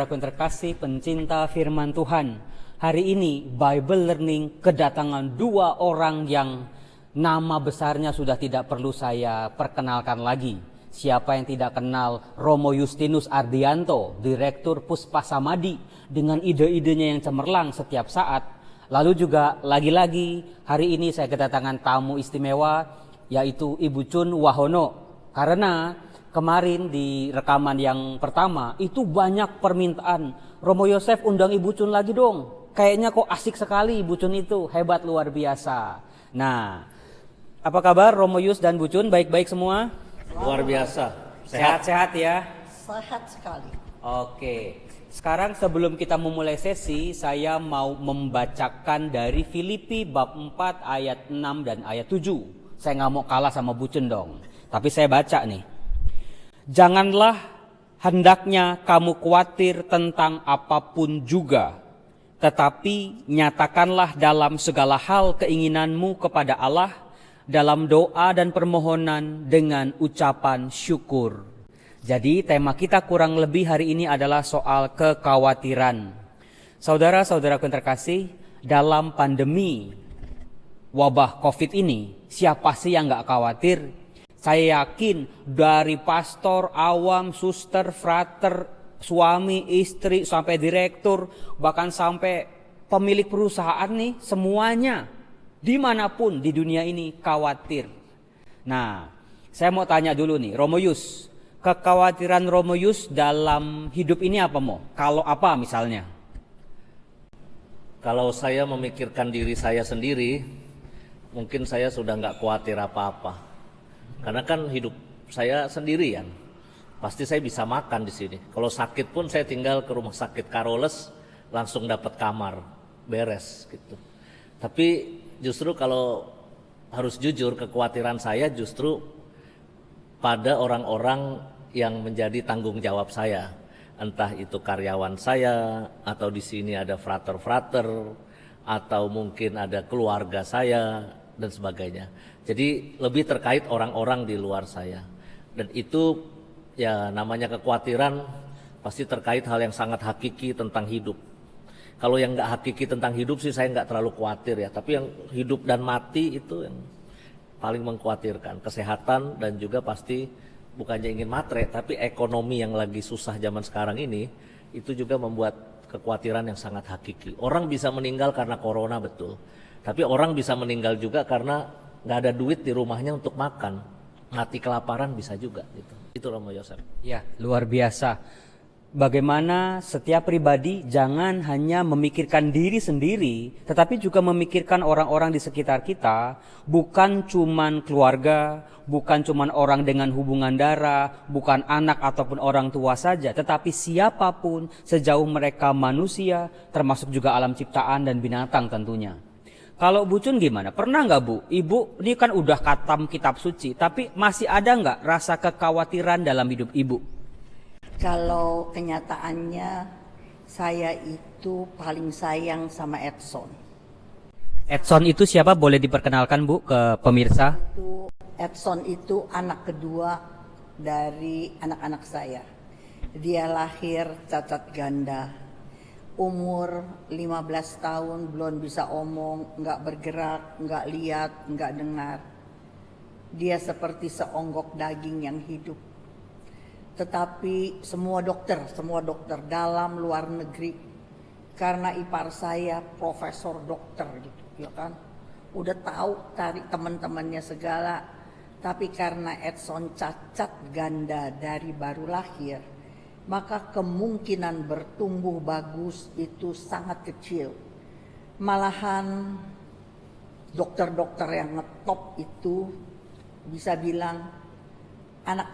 Saudaraku yang terkasih, pencinta firman Tuhan, hari ini Bible Learning kedatangan dua orang yang nama besarnya sudah tidak perlu saya perkenalkan lagi. Siapa yang tidak kenal Romo Justinus Ardianto, Direktur Puspasamadi, dengan ide-idenya yang cemerlang setiap saat. Lalu juga lagi-lagi hari ini saya kedatangan tamu istimewa, yaitu Ibu Chun Wahono. Karena kemarin di rekaman yang pertama itu banyak permintaan, Romo Yosef undang Ibu Chun lagi dong. Kayaknya kok asik sekali Ibu Chun itu, hebat luar biasa. Nah, apa kabar Romo Yus dan Bu Chun? Baik-baik semua? Luar biasa. Sehat-sehat ya? Sehat sekali. Oke. Sekarang sebelum kita memulai sesi, saya mau membacakan dari Filipi bab 4 ayat 6 dan ayat 7. Saya nggak mau kalah sama Bu Chun dong. Tapi saya baca nih. Janganlah hendaknya kamu khawatir tentang apapun juga, tetapi nyatakanlah dalam segala hal keinginanmu kepada Allah dalam doa dan permohonan dengan ucapan syukur. Jadi tema kita kurang lebih hari ini adalah soal kekhawatiran. Saudara-saudaraku yang terkasih, dalam pandemi wabah COVID ini, siapa sih yang gak khawatir? Saya yakin dari pastor, awam, suster, frater, suami, istri, sampai direktur, bahkan sampai pemilik perusahaan nih, semuanya dimanapun di dunia ini khawatir. Nah, saya mau tanya dulu nih, Romo Yus, kekhawatiran Romo Yus dalam hidup ini apa Mo? Kalau apa misalnya? Kalau saya memikirkan diri saya sendiri, mungkin saya sudah nggak khawatir apa-apa. Karena kan hidup saya sendirian. Pasti saya bisa makan di sini. Kalau sakit pun saya tinggal ke rumah sakit Carolus, langsung dapat kamar, beres gitu. Tapi justru kalau harus jujur, kekhawatiran saya justru pada orang-orang yang menjadi tanggung jawab saya. Entah itu karyawan saya, atau di sini ada frater-frater, atau mungkin ada keluarga saya, dan sebagainya. Jadi lebih terkait orang-orang di luar saya. Dan itu ya namanya kekhawatiran pasti terkait hal yang sangat hakiki tentang hidup. Kalau yang nggak hakiki tentang hidup sih saya nggak terlalu khawatir ya. Tapi yang hidup dan mati itu yang paling mengkhawatirkan. Kesehatan dan juga pasti bukannya ingin matre, tapi ekonomi yang lagi susah zaman sekarang ini itu juga membuat kekhawatiran yang sangat hakiki. Orang bisa meninggal karena corona betul, tapi orang bisa meninggal juga karena nggak ada duit di rumahnya untuk makan, mati kelaparan bisa juga gitu. Itu Romo Yosef. Ya, luar biasa. Bagaimana setiap pribadi jangan hanya memikirkan diri sendiri, tetapi juga memikirkan orang-orang di sekitar kita, bukan cuman keluarga, bukan cuman orang dengan hubungan darah, bukan anak ataupun orang tua saja, tetapi siapapun sejauh mereka manusia, termasuk juga alam ciptaan dan binatang tentunya. Kalau Bu Chun gimana? Pernah nggak Bu? Ibu ini kan udah khatam kitab suci, tapi masih ada nggak rasa kekhawatiran dalam hidup Ibu? Kalau kenyataannya saya itu paling sayang sama Edson. Edson itu siapa? Boleh diperkenalkan Bu ke pemirsa? Edson itu anak kedua dari anak-anak saya. Dia lahir cacat ganda. Umur 15 tahun belum bisa omong, nggak bergerak, nggak lihat, nggak dengar. Dia seperti seonggok daging yang hidup. Tetapi semua dokter dalam luar negeri, karena ipar saya profesor dokter gitu, ya kan, udah tahu tarik teman-temannya segala, tapi karena Edson cacat ganda dari baru lahir, maka kemungkinan bertumbuh bagus itu sangat kecil. Malahan dokter-dokter yang ngetop itu bisa bilang anak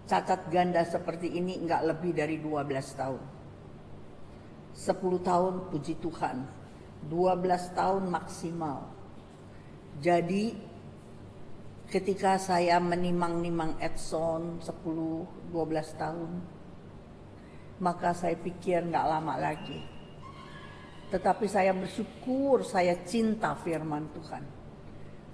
cacat ganda seperti ini nggak lebih dari 12 tahun. 10 tahun puji Tuhan, 12 tahun maksimal. Jadi ketika saya menimang-nimang Edson 10-12 tahun, maka saya pikir nggak lama lagi. Tetapi saya bersyukur, saya cinta firman Tuhan.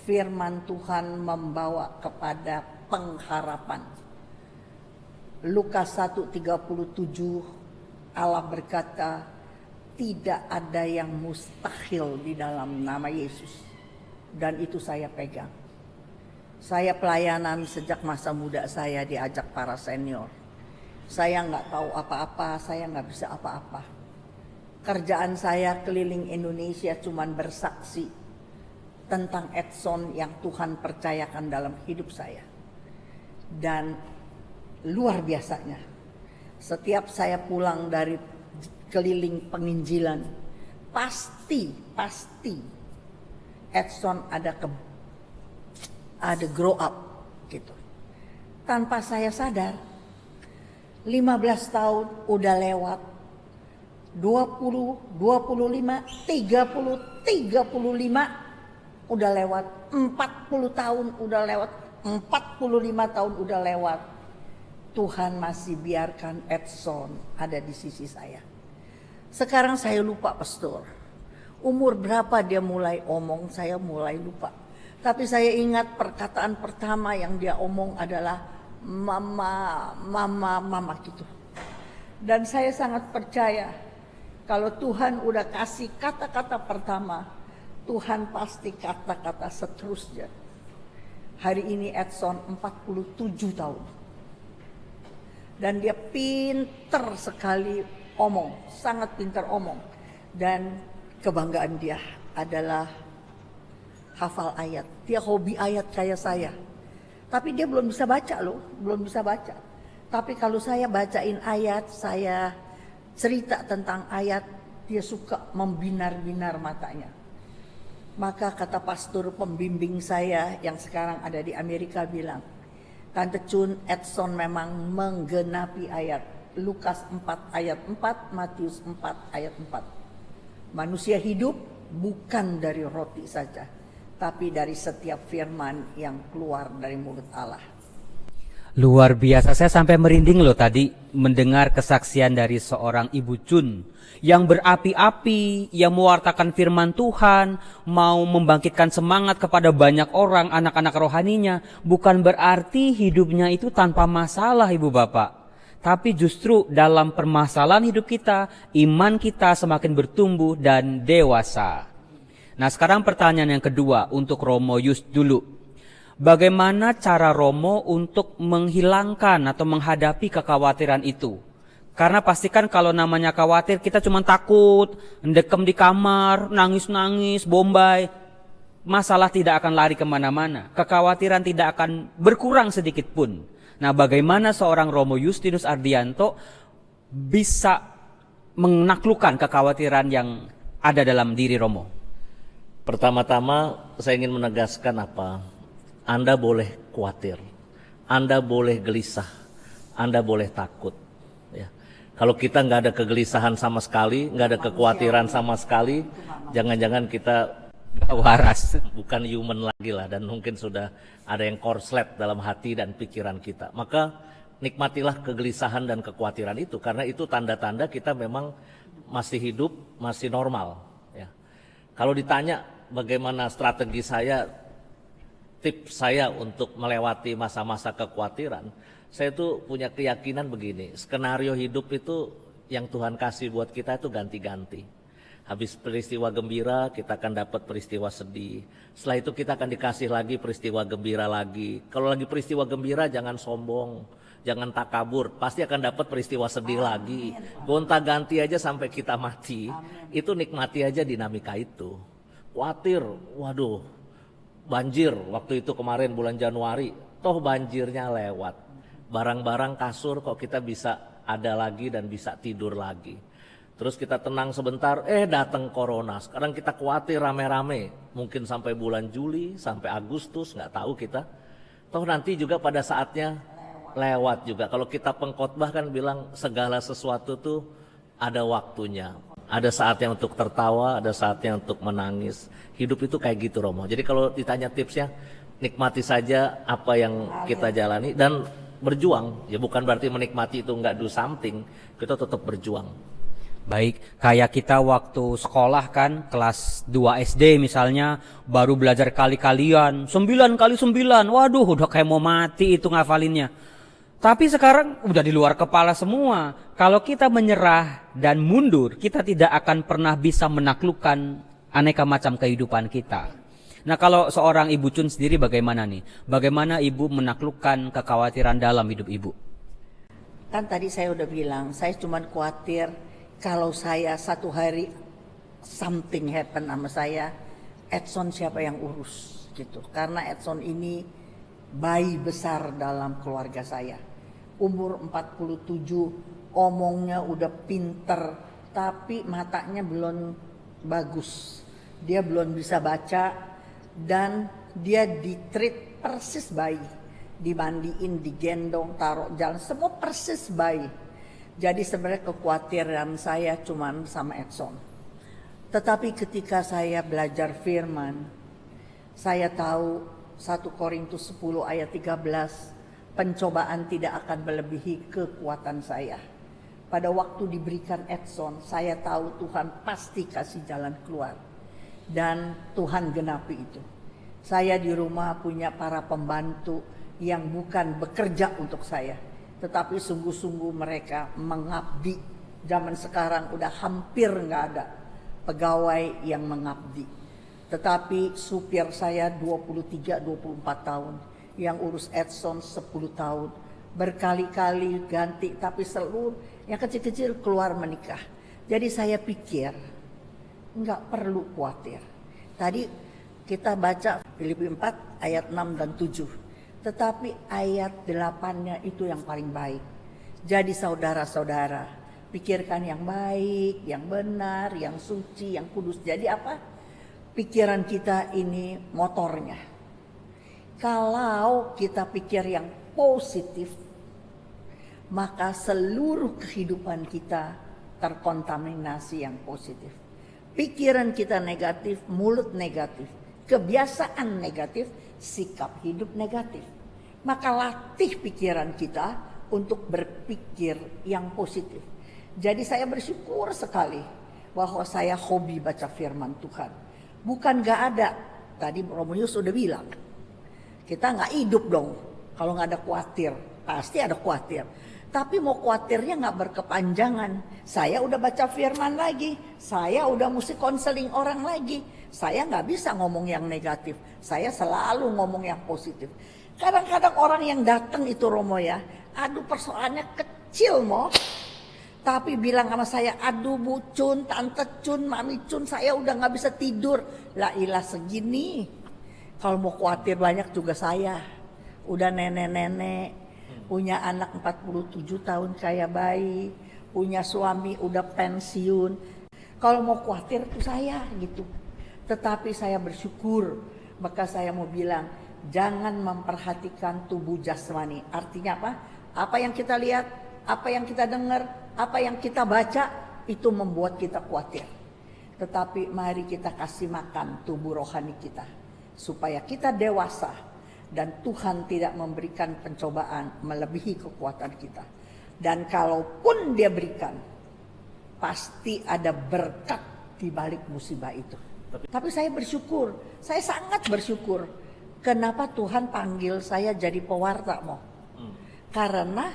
Firman Tuhan membawa kepada pengharapan. Lukas 1:37 Allah berkata, tidak ada yang mustahil di dalam nama Yesus. Dan itu saya pegang. Saya pelayanan sejak masa muda saya diajak para senior. Saya nggak tahu apa-apa, saya nggak bisa apa-apa. Kerjaan saya keliling Indonesia cuman bersaksi tentang Edson yang Tuhan percayakan dalam hidup saya. Dan luar biasanya, setiap saya pulang dari keliling penginjilan, pasti Edson ada grow up gitu. Tanpa saya sadar, 15 tahun udah lewat, 20, 25, 30, 35 udah lewat, 40 tahun udah lewat, 45 tahun udah lewat. Tuhan masih biarkan Edson ada di sisi saya. Sekarang saya lupa, pastor. Umur berapa dia mulai omong, saya mulai lupa. Tapi saya ingat perkataan pertama yang dia omong adalah mama gitu. Dan saya sangat percaya kalau Tuhan udah kasih kata-kata pertama, Tuhan pasti kata-kata seterusnya. Hari ini Edson 47 tahun. Dan dia pinter sekali omong, sangat pintar omong. Dan kebanggaan dia adalah hafal ayat. Dia hobi ayat kayak saya. Tapi dia belum bisa baca loh, belum bisa baca. Tapi kalau saya bacain ayat, saya cerita tentang ayat, dia suka membinar-binar matanya. Maka kata pastor pembimbing saya yang sekarang ada di Amerika bilang, Tante Chun, Edson memang menggenapi ayat. Lukas 4 ayat 4, Matius 4 ayat 4. Manusia hidup bukan dari roti saja, tapi dari setiap firman yang keluar dari mulut Allah. Luar biasa, saya sampai merinding loh tadi mendengar kesaksian dari seorang Ibu Chun yang berapi-api, yang mewartakan firman Tuhan, mau membangkitkan semangat kepada banyak orang, anak-anak rohaninya. Bukan berarti hidupnya itu tanpa masalah, Ibu Bapak. Tapi justru dalam permasalahan hidup kita, iman kita semakin bertumbuh dan dewasa. Nah, sekarang pertanyaan yang kedua untuk Romo Yus dulu. Bagaimana cara Romo untuk menghilangkan atau menghadapi kekhawatiran itu? Karena pastikan kalau namanya khawatir kita cuma takut, ndekem di kamar, nangis-nangis, bombay. Masalah tidak akan lari kemana-mana. Kekhawatiran tidak akan berkurang sedikit pun. Nah, bagaimana seorang Romo Justinus Ardianto bisa menaklukkan kekhawatiran yang ada dalam diri Romo? Pertama-tama saya ingin menegaskan apa? Anda boleh khawatir, Anda boleh gelisah, Anda boleh takut. Ya. Kalau kita nggak ada kegelisahan sama sekali, nggak ada kekhawatiran sama sekali, jangan-jangan kita Waras. bukan human lagi lah, dan mungkin sudah ada yang korslet dalam hati dan pikiran kita. Maka nikmatilah kegelisahan dan kekhawatiran itu, karena itu tanda-tanda kita memang masih hidup, masih normal. Ya. Kalau ditanya bagaimana strategi saya, tips saya untuk melewati masa-masa kekhawatiran, saya tuh punya keyakinan begini, skenario hidup itu yang Tuhan kasih buat kita itu ganti-ganti. Habis peristiwa gembira, kita akan dapat peristiwa sedih. Setelah itu kita akan dikasih lagi peristiwa gembira lagi. Kalau lagi peristiwa gembira jangan sombong, jangan takabur, pasti akan dapat peristiwa sedih lagi. Gonta-ganti aja sampai kita mati. Itu nikmati aja dinamika itu. Khawatir, waduh, banjir waktu itu kemarin bulan Januari, toh banjirnya lewat. Barang-barang kasur kok kita bisa ada lagi dan bisa tidur lagi. Terus kita tenang sebentar, datang corona. Sekarang kita khawatir rame-rame, mungkin sampai bulan Juli, sampai Agustus, nggak tahu kita. Toh nanti juga pada saatnya lewat juga. Kalau kita pengkhotbah kan bilang segala sesuatu tuh ada waktunya. Ada saatnya untuk tertawa, ada saatnya untuk menangis. Hidup itu kayak gitu, Romo. Jadi kalau ditanya tipsnya, nikmati saja apa yang kita jalani dan berjuang. Ya bukan berarti menikmati itu nggak do something, kita tetap berjuang. Baik, kayak kita waktu sekolah kan, kelas 2 SD misalnya, baru belajar kali-kalian, 9 kali 9, waduh udah kayak mau mati itu ngafalinnya. Tapi sekarang udah di luar kepala semua. Kalau kita menyerah dan mundur, kita tidak akan pernah bisa menaklukkan aneka macam kehidupan kita. Nah, kalau seorang Ibu Chun sendiri bagaimana nih? Bagaimana Ibu menaklukkan kekhawatiran dalam hidup Ibu? Kan tadi saya udah bilang, saya cuma khawatir kalau saya satu hari something happen sama saya, Edson siapa yang urus gitu. Karena Edson ini bayi besar dalam keluarga saya. Umur 47, omongnya udah pinter, tapi matanya belum bagus. Dia belum bisa baca dan dia ditreat persis bayi. Dimandiin, digendong, taruh jalan, semua persis bayi. Jadi sebenarnya kekhawatiran saya cuman sama Edson. Tetapi ketika saya belajar firman, saya tahu 1 Korintus 10 ayat 13, pencobaan tidak akan melebihi kekuatan saya. Pada waktu diberikan Edson, saya tahu Tuhan pasti kasih jalan keluar. Dan Tuhan genapi itu. Saya di rumah punya para pembantu yang bukan bekerja untuk saya, tetapi sungguh-sungguh mereka mengabdi. Zaman sekarang udah hampir nggak ada pegawai yang mengabdi. Tetapi supir saya 23-24 tahun, yang urus Edson 10 tahun, berkali-kali ganti, tapi seluruh yang kecil-kecil keluar menikah. Jadi saya pikir nggak perlu khawatir. Tadi kita baca Filipi 4 ayat 6 dan 7. Tetapi ayat 8-nya itu yang paling baik. Jadi saudara-saudara, pikirkan yang baik, yang benar, yang suci, yang kudus. Jadi apa? Pikiran kita ini motornya. Kalau kita pikir yang positif, maka seluruh kehidupan kita terkontaminasi yang positif. Pikiran kita negatif, mulut negatif, kebiasaan negatif, sikap hidup negatif. Maka latih pikiran kita untuk berpikir yang positif. Jadi saya bersyukur sekali bahwa saya hobi baca firman Tuhan. Bukan gak ada, tadi Romunius sudah bilang, kita gak hidup dong kalau gak ada khawatir. Pasti ada khawatir. Tapi mau khawatirnya gak berkepanjangan. Saya udah baca firman lagi, saya udah mesti konseling orang lagi. Saya gak bisa ngomong yang negatif, saya selalu ngomong yang positif. Kadang-kadang orang yang datang itu Romo ya, aduh persoalannya kecil mo, tapi bilang sama saya, aduh Bu Chun, Tante Chun, Mami Chun, saya udah gak bisa tidur. Lah ilah segini, kalau mau khawatir banyak juga saya. Udah nenek-nenek, punya anak 47 tahun kayak bayi, punya suami udah pensiun. Kalau mau khawatir itu saya gitu. Tetapi saya bersyukur, maka saya mau bilang, jangan memperhatikan tubuh jasmani. Artinya apa? Apa yang kita lihat, apa yang kita dengar, apa yang kita baca, itu membuat kita khawatir. Tetapi mari kita kasih makan tubuh rohani kita, supaya kita dewasa dan Tuhan tidak memberikan pencobaan melebihi kekuatan kita. Dan kalaupun dia berikan, pasti ada berkat di balik musibah itu. Tapi saya bersyukur, saya sangat bersyukur. Kenapa Tuhan panggil saya jadi pewarta, Mo? Karena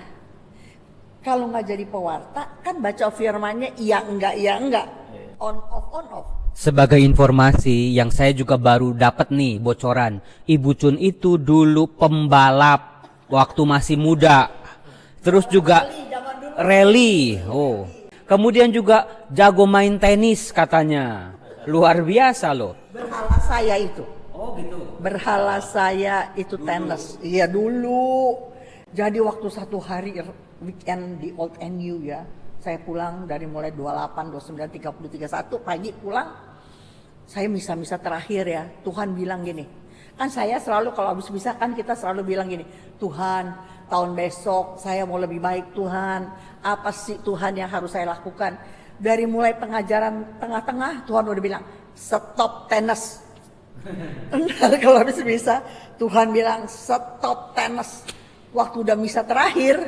kalau nggak jadi pewarta, kan baca firmannya iya enggak, on off. Sebagai informasi yang saya juga baru dapat nih bocoran, Ibu Chun itu dulu pembalap waktu masih muda. Terus juga rally. Oh. Kemudian juga jago main tenis katanya. Luar biasa loh. Berhala saya itu. Oh gitu. Berhala saya itu tenis. Iya dulu. Jadi waktu satu hari weekend di Old NU ya, saya pulang dari mulai 28, 29, 30, 31 pagi pulang. Saya misa-misa terakhir ya, Tuhan bilang gini. Kan saya selalu kalau habis misa kan kita selalu bilang gini, Tuhan tahun besok saya mau lebih baik Tuhan. Apa sih Tuhan yang harus saya lakukan? Dari mulai pengajaran tengah-tengah Tuhan udah bilang stop tenis. Kalau habis misa Tuhan bilang stop tenis. Waktu udah misa terakhir,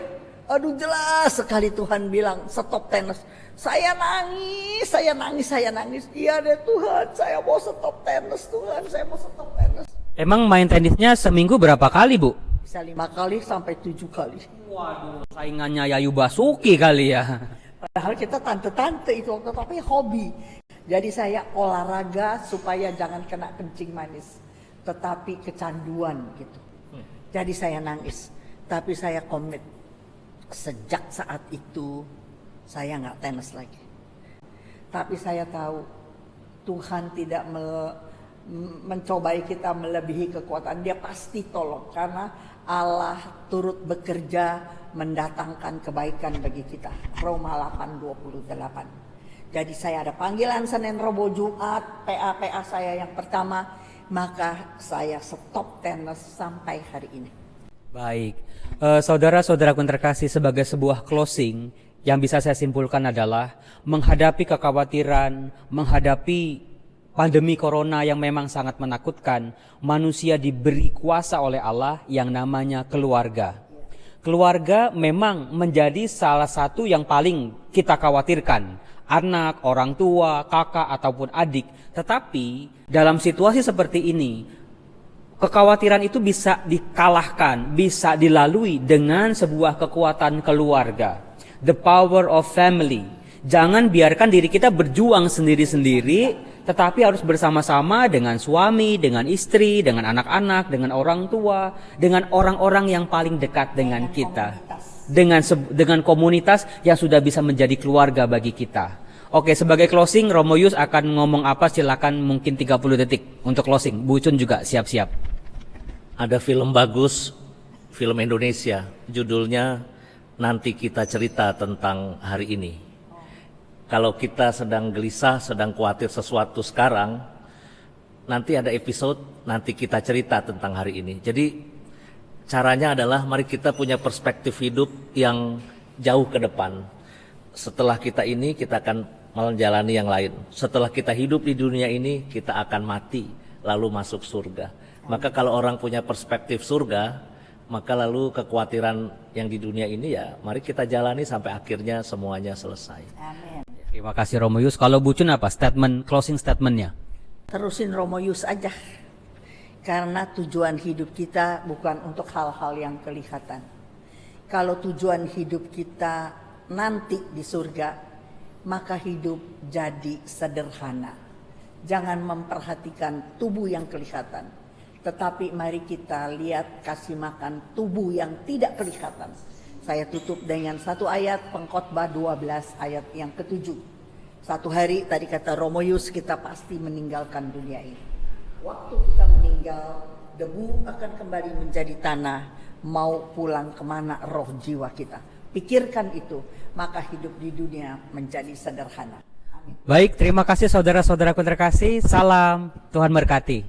aduh jelas sekali Tuhan bilang stop tenis. Saya nangis. Iya deh Tuhan, saya mau stop tenis Tuhan, saya mau stop tenis. Emang main tenisnya seminggu berapa kali Bu? Bisa 5 kali sampai 7 kali. Waduh, saingannya Yayu Basuki kali ya. Padahal kita tante-tante itu waktu, tapi hobi. Jadi saya olahraga supaya jangan kena kencing manis, tetapi kecanduan gitu. Jadi saya nangis, tapi saya komit. Sejak saat itu saya nggak tenis lagi. Tapi saya tahu Tuhan tidak mencobai kita melebihi kekuatan. Dia pasti tolong karena Allah turut bekerja mendatangkan kebaikan bagi kita. Roma 8:28. Jadi saya ada panggilan Senin, Rabu, Jumat, PA saya yang pertama, maka saya stop tenis sampai hari ini. Baik, saudara-saudaraku yang terkasih, sebagai sebuah closing yang bisa saya simpulkan adalah menghadapi kekhawatiran, menghadapi pandemi corona yang memang sangat menakutkan, manusia diberi kuasa oleh Allah yang namanya keluarga. Keluarga memang menjadi salah satu yang paling kita khawatirkan. Anak, orang tua, kakak ataupun adik. Tetapi dalam situasi seperti ini, kekhawatiran itu bisa dikalahkan, bisa dilalui dengan sebuah kekuatan keluarga. The power of family. Jangan biarkan diri kita berjuang sendiri-sendiri, tetapi harus bersama-sama dengan suami, dengan istri, dengan anak-anak, dengan orang tua, dengan orang-orang yang paling dekat dengan kita. Dengan komunitas yang sudah bisa menjadi keluarga bagi kita. Oke, sebagai closing, Romo Yus akan ngomong apa? Silakan, mungkin 30 detik untuk closing. Bu Cun juga siap-siap. Ada film bagus, film Indonesia, judulnya Nanti Kita Cerita Tentang Hari Ini. Kalau kita sedang gelisah, sedang khawatir sesuatu sekarang, nanti ada episode Nanti Kita Cerita Tentang Hari Ini. Jadi caranya adalah mari kita punya perspektif hidup yang jauh ke depan. Setelah kita ini, kita akan menjalani yang lain. Setelah kita hidup di dunia ini, kita akan mati, lalu masuk surga. Maka kalau orang punya perspektif surga, maka lalu kekhawatiran yang di dunia ini ya mari kita jalani sampai akhirnya semuanya selesai. Amin. Terima kasih Romo Yus. Kalau Bu Cun apa closing statementnya? Terusin Romo Yus aja. Karena tujuan hidup kita bukan untuk hal-hal yang kelihatan. Kalau tujuan hidup kita nanti di surga, maka hidup jadi sederhana. Jangan memperhatikan tubuh yang kelihatan, tetapi mari kita lihat, kasih makan tubuh yang tidak kelihatan. Saya tutup dengan satu ayat Pengkhotbah 12 ayat yang ke-7. Satu hari tadi kata Romo Yus, kita pasti meninggalkan dunia ini. Waktu kita meninggal, debu akan kembali menjadi tanah. Mau pulang kemana roh jiwa kita? Pikirkan itu, maka hidup di dunia menjadi sederhana. Amin. Baik, terima kasih saudara-saudaraku terkasih. Salam, Tuhan berkati.